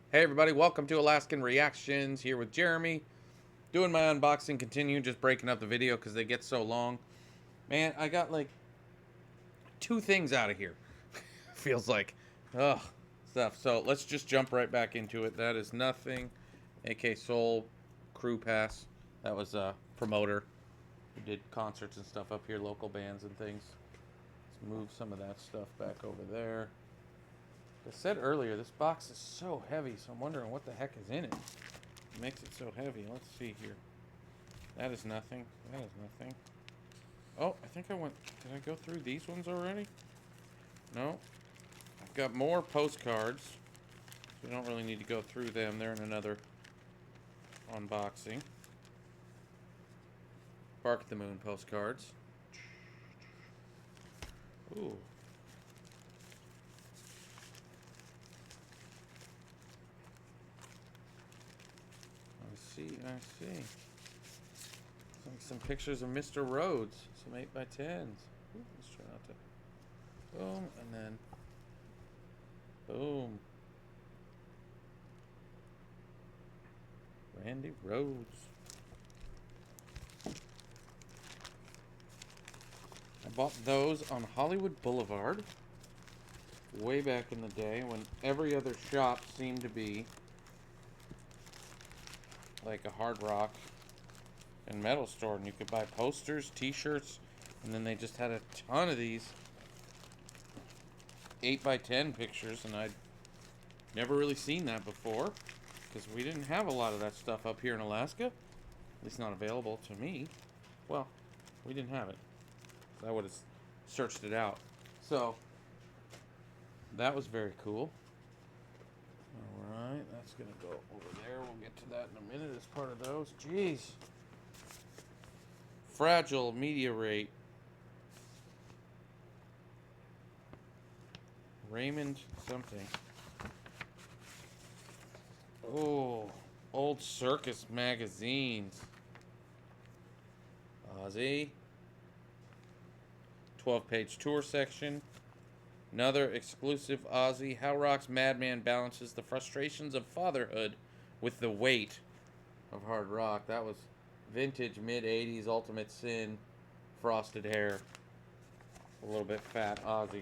Hey everybody, welcome to Alaskan Reactions, here with Jeremy. Doing my unboxing, continue just breaking up the video because they get so long. Man, I got like two things out of here. Feels like, ugh, stuff. So let's just jump right back into it. That is nothing. AK Soul, Crew Pass. That was a promoter who did concerts and stuff up here, local bands and things. Let's move some of that stuff back over there. I said earlier, this box is so heavy, so I'm wondering what the heck is in it. It makes it so heavy. Let's see here. That is nothing. That is nothing. Oh, I think I went... Did I go through these ones already? No. I've got more postcards. So we don't really need to go through them. They're in another unboxing. Bark at the Moon postcards. Ooh. I see, I see. Some pictures of Mr. Rhodes. Some 8x10s. Ooh, let's try not to... Boom, and then... Boom. Randy Rhodes. I bought those on Hollywood Boulevard way back in the day when every other shop seemed to be like a hard rock and metal store, and you could buy posters, t-shirts, and then they just had a ton of these 8x10 pictures, and I'd never really seen that before because we didn't have a lot of that stuff up here in Alaska, at least not available to me. Well, we didn't have it. I would have searched it out. So that was very cool. Alright, that's going to go over there. We'll get to that in a minute as part of those. Jeez. Fragile media rate. Raymond something. Oh, old circus magazines. Ozzy. 12-page tour section. Another exclusive Ozzy. How Rock's Madman balances the frustrations of fatherhood with the weight of hard rock. That was vintage mid-80s Ultimate Sin. Frosted hair. A little bit fat Ozzy.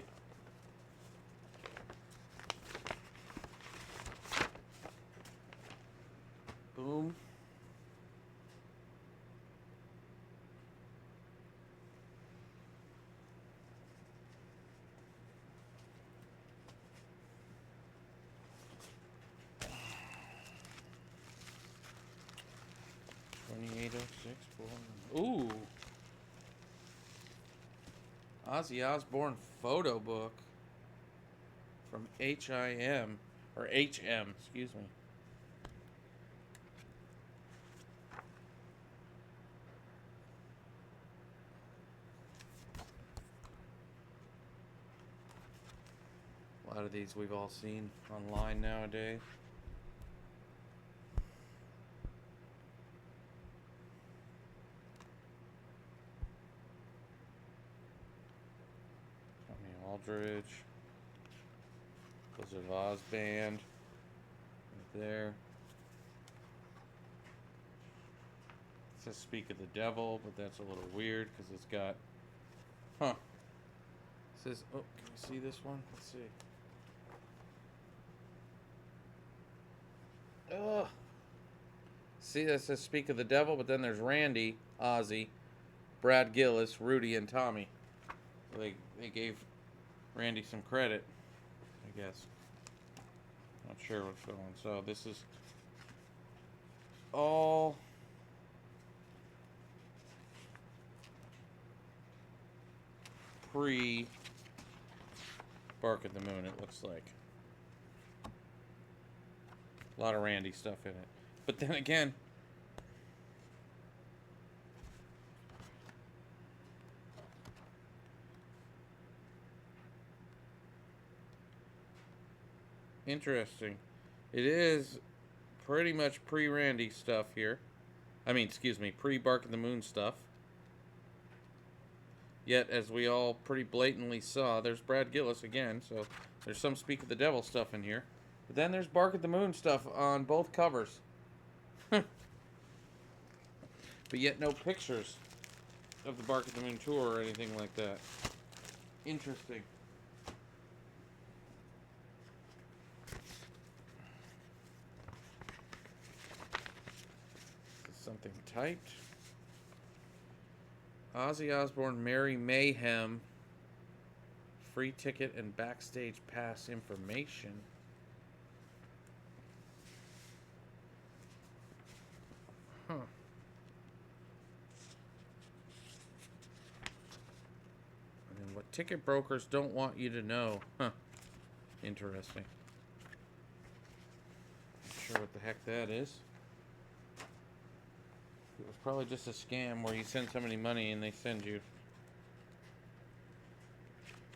Boom. Ooh. Ozzy Osbourne photo book from HIM, or HM, excuse me. A lot of these we've all seen online nowadays. Aldridge, Wizard of Oz band, right there. It says "Speak of the Devil," but that's a little weird because it's got, It says, oh, can we see this one? Let's see. Ugh. See, that says "Speak of the Devil," but then there's Randy, Ozzy, Brad Gillis, Rudy, and Tommy. So they gave Randy some credit, I guess. Not sure what's going on. So this is all pre Bark at the Moon, it looks like. A lot of Randy stuff in it. But then again, interesting. It is pretty much pre-Randy stuff here. I mean, excuse me, pre-Bark at the Moon stuff. Yet, as we all pretty blatantly saw, there's Brad Gillis again, so there's some Speak of the Devil stuff in here. But then there's Bark at the Moon stuff on both covers. But yet no pictures of the Bark at the Moon tour or anything like that. Interesting. This is something typed. Ozzy Osbourne Merry Mayhem. Free ticket and backstage pass information. Huh. And what ticket brokers don't want you to know. Huh. Interesting. Not sure what the heck that is. It was probably just a scam where you send somebody money and they send you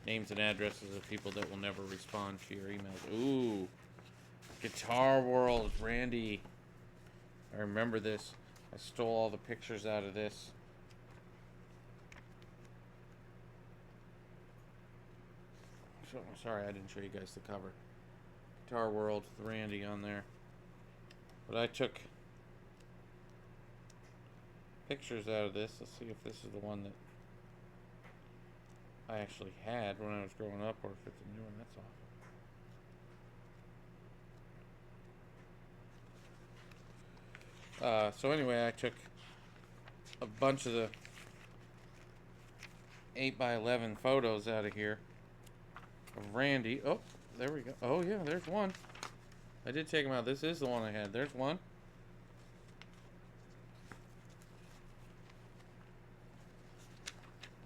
names and addresses of people that will never respond to your emails. Ooh. Guitar World, Randy. I remember this. I stole all the pictures out of this. So, sorry, I didn't show you guys the cover. Guitar World with Randy on there. But I took pictures out of this. Let's see if this is the one that I actually had when I was growing up, or if it's a new one. That's all. So anyway, I took a bunch of the 8x11 photos out of here of Randy. Oh, there we go. Oh yeah, there's one. I did take them out. This is the one I had. There's one.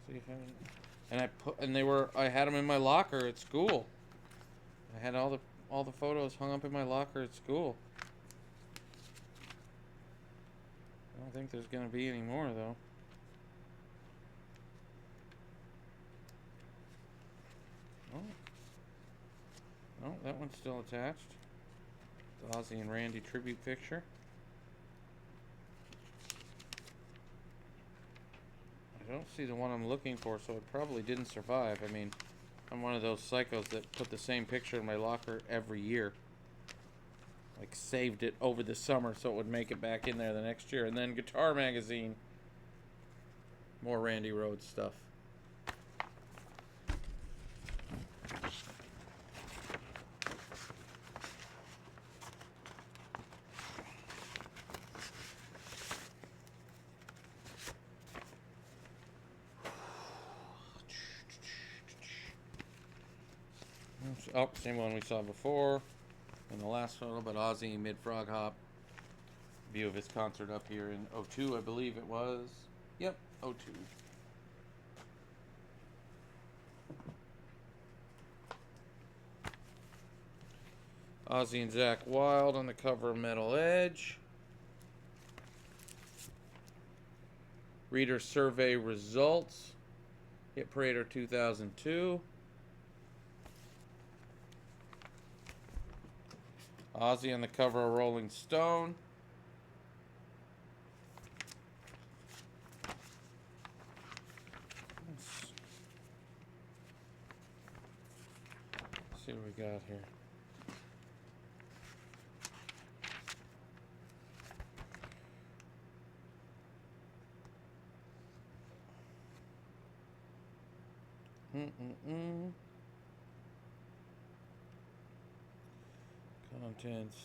See if I had them in my locker at school. I had all the photos hung up in my locker at school. I don't think there's gonna be any more though. Oh, that one's still attached. The Ozzy and Randy tribute picture. I don't see the one I'm looking for, so it probably didn't survive. I mean, I'm one of those psychos that put the same picture in my locker every year. Like, saved it over the summer so it would make it back in there the next year. And then Guitar Magazine. More Randy Rhoads stuff. Oh, same one we saw before in the last photo, but Ozzy mid-frog hop. View of his concert up here in '02, I believe it was. Yep, '02. Ozzy and Zakk Wylde on the cover of Metal Edge. Reader survey results. Hit Parader 2002. Ozzy on the cover of Rolling Stone. Let's see what we got here. Contents.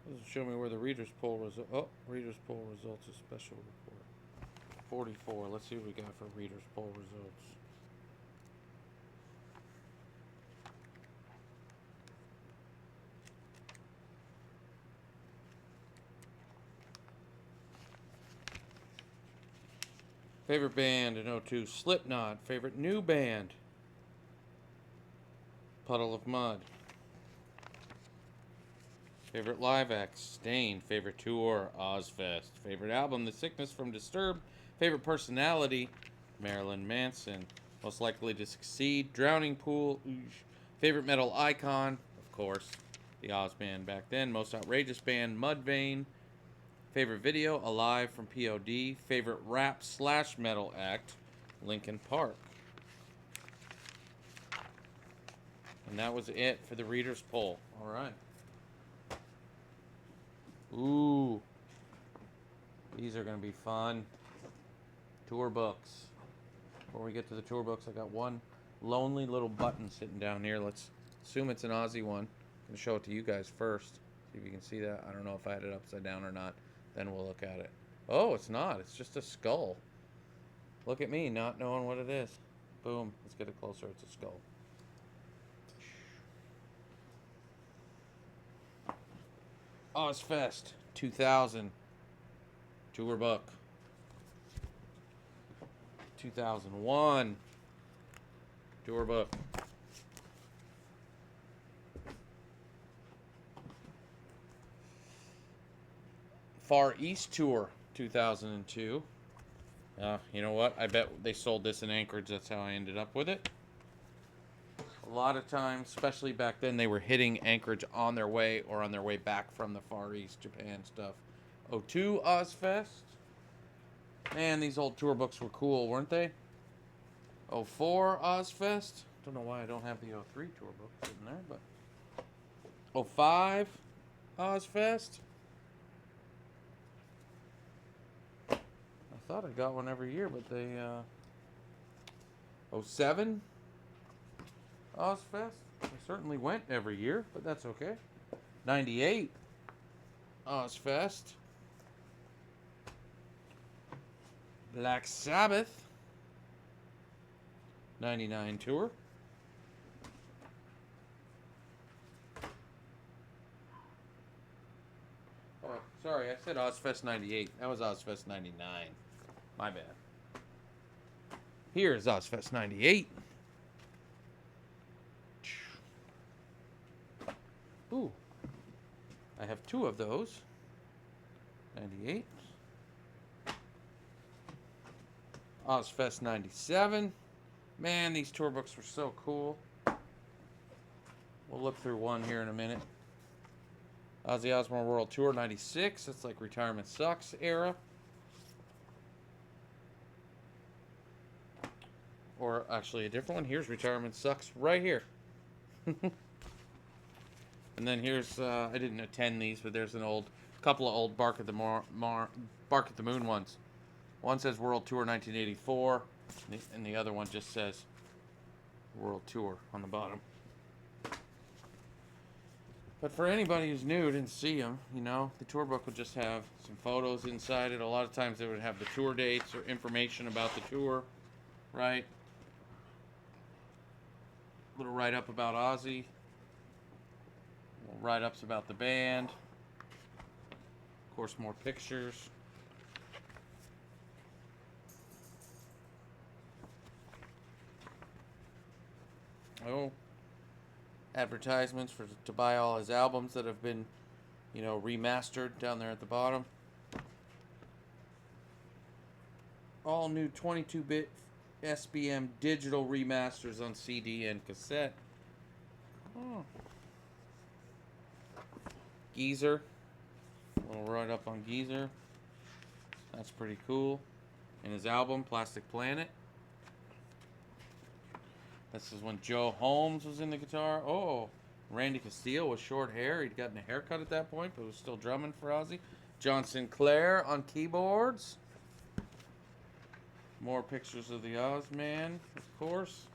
Doesn't show me where the readers poll result. Oh, readers poll results, a special report. 44. Let's see what we got for readers poll results. Favorite band in '02, Slipknot. Favorite new band, Puddle of Mud. Favorite live act, Stain. Favorite tour, Ozfest. Favorite album, The Sickness from Disturbed. Favorite personality, Marilyn Manson. Most likely to succeed, Drowning Pool. Favorite metal icon, of course, the Oz band back then. Most outrageous band, Mudvayne. Favorite video, Alive from POD. Favorite rap/metal act, Linkin Park. And that was it for the reader's poll. All right. Ooh. These are going to be fun. Tour books. Before we get to the tour books, I got one lonely little button sitting down here. Let's assume it's an Ozzy one. I'm going to show it to you guys first. See if you can see that. I don't know if I had it upside down or not. Then we'll look at it. Oh, it's not. It's just a skull. Look at me not knowing what it is. Boom. Let's get it closer. It's a skull. Ozzfest 2000 tour book. 2001 tour book. Far East Tour 2002. You know what? I bet they sold this in Anchorage. That's how I ended up with it. A lot of times, especially back then, they were hitting Anchorage on their way or on their way back from the Far East, Japan stuff. 02 Ozzfest. Man, these old tour books were cool, weren't they? 04 Ozzfest. Don't know why I don't have the 03 tour book sitting there, but 05 Ozzfest. I thought I got one every year, but they 07 Ozzfest. I certainly went every year, but that's okay. 98 Ozzfest. Black Sabbath 99 tour. Oh, sorry, I said Ozzfest 98. That was Ozzfest 99. My bad. Here's Ozzfest 98. Ooh. I have two of those. 98. Ozzfest 97. Man, these tour books were so cool. We'll look through one here in a minute. Ozzy Osbourne World Tour 96. That's like Retirement Sucks era. Or actually a different one. Here's Retirement Sucks right here. And then here's, I didn't attend these, but there's couple of old Bark at the Moon ones. One says World Tour 1984, and the other one just says World Tour on the bottom. But for anybody who's new, didn't see them, you know, the tour book would just have some photos inside it. A lot of times they would have the tour dates or information about the tour, right? Little write-up about Ozzy. Little write-ups about the band. Of course, more pictures. Oh, advertisements to buy all his albums that have been, you know, remastered down there at the bottom. All new 22-bit SBM digital remasters on CD and cassette. Oh. Geezer. A little write-up on Geezer. That's pretty cool. And his album, Plastic Planet. This is when Joe Holmes was in the guitar. Oh, Randy Castillo with short hair. He'd gotten a haircut at that point, but was still drumming for Ozzy. John Sinclair on keyboards. More pictures of the Ozman, of course.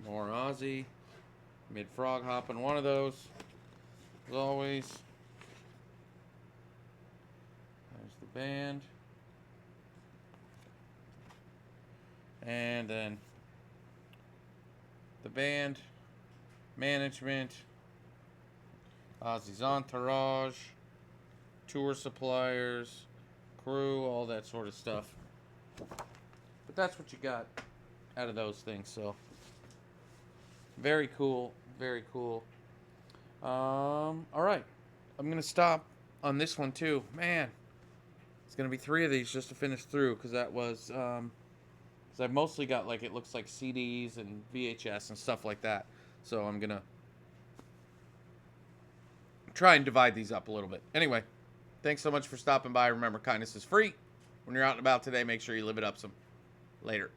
More Ozzy. Mid-frog hopping one of those, as always. There's the band. And then the band, management, Ozzy's entourage, tour suppliers, crew, all that sort of stuff. But that's what you got out of those things, so very cool, very cool. All right, I'm gonna stop on this one too. Man, it's gonna be 3 of these just to finish through, because that was because I've mostly got, like, it looks like CDs and VHS and stuff like that. So I'm gonna try and divide these up a little bit. Anyway, thanks so much for stopping by. Remember, kindness is free. When you're out and about today, make sure you live it up some. Later.